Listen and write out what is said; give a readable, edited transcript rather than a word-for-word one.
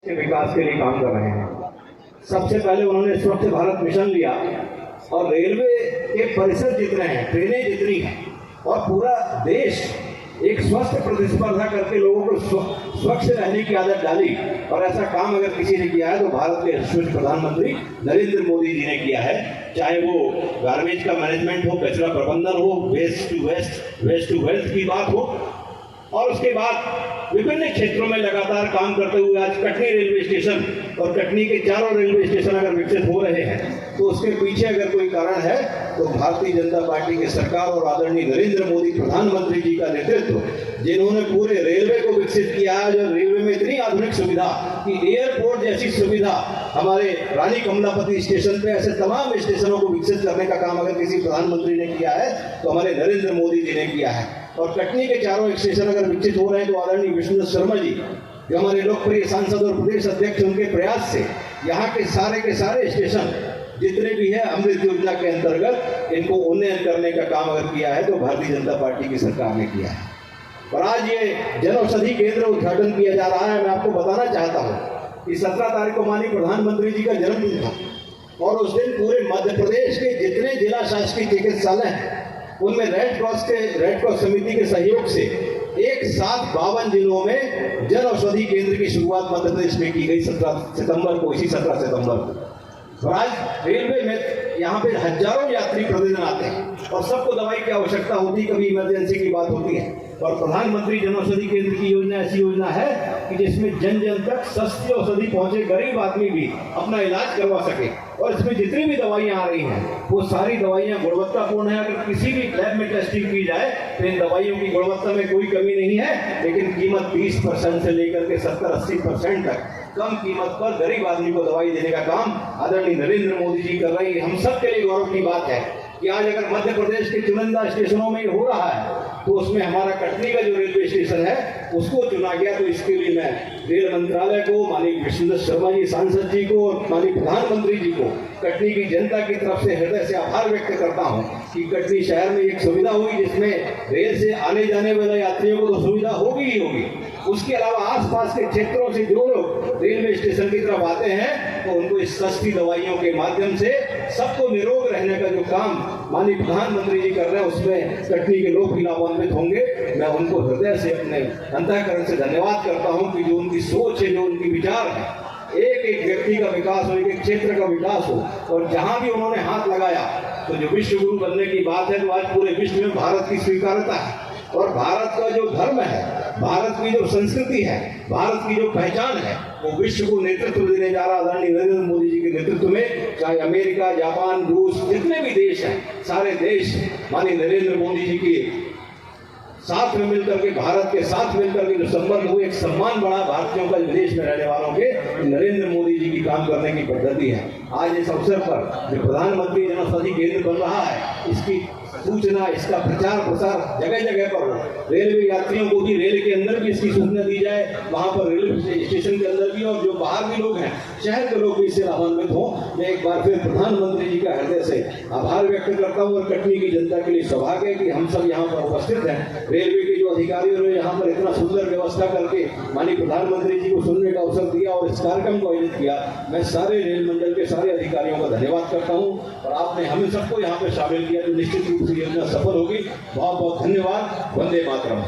के विकास के लिए काम कर रहे हैं। सबसे पहले उन्होंने स्वच्छ भारत मिशन लिया और रेलवे के परिसर जितने हैं, ट्रेनें जितनी हैं और पूरा देश एक स्वस्थ प्रतिस्पर्धा करके लोगों को स्वच्छ रहने की आदत डाली। और ऐसा काम अगर किसी ने किया है तो भारत के यशस्वी प्रधानमंत्री नरेंद्र मोदी जी ने किया है। चाहे वो गार्बेज का मैनेजमेंट हो, कचरा प्रबंधन हो, वेस्ट टू वेल्थ की बात हो, और उसके बाद विभिन्न क्षेत्रों में लगातार काम करते हुए आज कटनी रेलवे स्टेशन और कटनी के चारों रेलवे स्टेशन अगर विकसित हो रहे हैं तो उसके पीछे अगर कोई कारण है तो भारतीय जनता पार्टी की सरकार और आदरणीय नरेंद्र मोदी प्रधानमंत्री जी का नेतृत्व, जिन्होंने पूरे रेलवे को विकसित किया है। जो रेलवे में इतनी आधुनिक सुविधा कि एयरपोर्ट जैसी सुविधा हमारे रानी कमलापति स्टेशन पे, ऐसे तमाम स्टेशनों को विकसित करने का काम अगर किसी प्रधानमंत्री ने किया है तो हमारे नरेंद्र मोदी जी ने किया है। और कटनी के चारों स्टेशन अगर विकसित हो रहे हैं तो आदरणीय विष्णु शर्मा जी, जो हमारे लोकप्रिय सांसद और प्रदेश अध्यक्ष, उनके प्रयास से यहाँ के सारे स्टेशन जितने भी है अमृत योजना के अंतर्गत इनको उन्नयन करने का काम अगर किया है तो भारतीय जनता पार्टी की सरकार ने किया है। और आज ये जन औषधि केंद्र उद्घाटन किया जा रहा है। मैं आपको बताना चाहता हूँ कि 17 तारीख को माननीय प्रधानमंत्री जी का जन्मदिन था और उस दिन पूरे मध्य प्रदेश के जितने जिला शासकीय चिकित्सालय हैं उनमें रेड क्रॉस समिति के सहयोग से एक साथ 52 जिलों में जन औषधि केंद्र की शुरुआत मध्य प्रदेश में की गई 17 सितंबर को। और आज रेलवे में यहाँ पे हजारों यात्री प्रतिदिन आते हैं और सबको दवाई की आवश्यकता होती है, कभी इमरजेंसी की बात होती है। और प्रधानमंत्री जन औषधि केंद्र की योजना ऐसी योजना है कि जिसमें जन जन तक सस्ती औषधि पहुंचे, गरीब आदमी भी अपना इलाज करवा सके। और इसमें जितनी भी दवाइयाँ आ रही हैं वो सारी दवाइयाँ गुणवत्तापूर्ण है। अगर किसी भी लैब में टेस्टिंग की जाए तो इन दवाइयों की गुणवत्ता में कोई कमी नहीं है, लेकिन कीमत 20% से लेकर के 70-80% तक कम कीमत पर गरीब आदमी को दवाई देने का काम आदरणीय नरेंद्र मोदी जी कर रहे हैं। हम सब के लिए गौरव की बात है कि आज अगर मध्य प्रदेश के चुनिंदा स्टेशनों में हो रहा है तो उसमें हमारा कटनी का जो रेलवे स्टेशन है उसको चुना गया। तो इसके लिए मैं रेल मंत्रालय को, माननीय विष्णु शर्मा जी सांसद जी को और माननीय प्रधानमंत्री जी को कटनी की जनता की तरफ से हृदय से आभार व्यक्त करता हूं कि कटनी शहर में एक सुविधा हुई जिसमें रेल से आने जाने वाले यात्रियों को तो सुविधा होगी ही होगी, उसके अलावा आसपास के क्षेत्रों से जो लोग रेलवे स्टेशन की तरफ आते हैं तो उनको इस सस्ती दवाइयों के माध्यम से सबको निरोग रहने का जो काम माननीय प्रधानमंत्री जी कर रहे हैं उसमें कटनी के लोग भी लाभान्वित होंगे। मैं उनको हृदय से, अपने अंतःकरण से धन्यवाद करता हूं कि जो उनकी सोच है, जो उनकी विचार है, एक एक व्यक्ति का विकास हो, एक एक क्षेत्र का विकास हो। और जहां भी उन्होंने हाथ लगाया तो जो विश्व गुरु बनने की बात है तो आज पूरे विश्व में भारत की स्वीकार्यता है। और भारत का जो धर्म है, भारत की जो संस्कृति है, भारत की जो पहचान है, वो विश्व को नेतृत्व देने जा रहा आदरणीय नरेंद्र मोदी जी के नेतृत्व में। चाहे अमेरिका, जापान, रूस, जितने भी देश हैं, सारे देश माननीय नरेंद्र मोदी जी के साथ में मिलकर के, भारत के साथ मिलकर के जो संबंध हुए, एक सम्मान बढ़ा भारतीयों का विदेश में रहने वालों के, नरेंद्र मोदी जी की काम करने की पद्धति है। आज इस अवसर पर जो प्रधानमंत्री जन औषधि केंद्र बन रहा है, इसकी सूचना, इसका प्रचार प्रसार जगह जगह पर हो। रेलवे यात्रियों को भी रेल के अंदर भी इसकी सूचना दी जाए, वहाँ पर रेलवे स्टेशन के अंदर भी, और जो बाहर भी लोग हैं, शहर के लोग भी इससे लाभान्वित हों। मैं एक बार फिर प्रधानमंत्री जी का हृदय से आभार व्यक्त करता हूँ। और कटनी की जनता के लिए सौभाग्य है कि हम सब यहाँ पर उपस्थित हैं। रेलवे के जो अधिकारियों ने यहाँ पर इतना सुंदर व्यवस्था करके माननीय प्रधानमंत्री जी को सुनने का अवसर दिया और इस कार्यक्रम को आयोजित किया, मैं सारे रेल मंडल के सारे अधिकारियों का धन्यवाद करता हूँ। और आपने हमें सबको यहाँ पर शामिल किया तो निश्चित रूप से योजना सफल होगी। बहुत बहुत धन्यवाद। वंदे मातरम।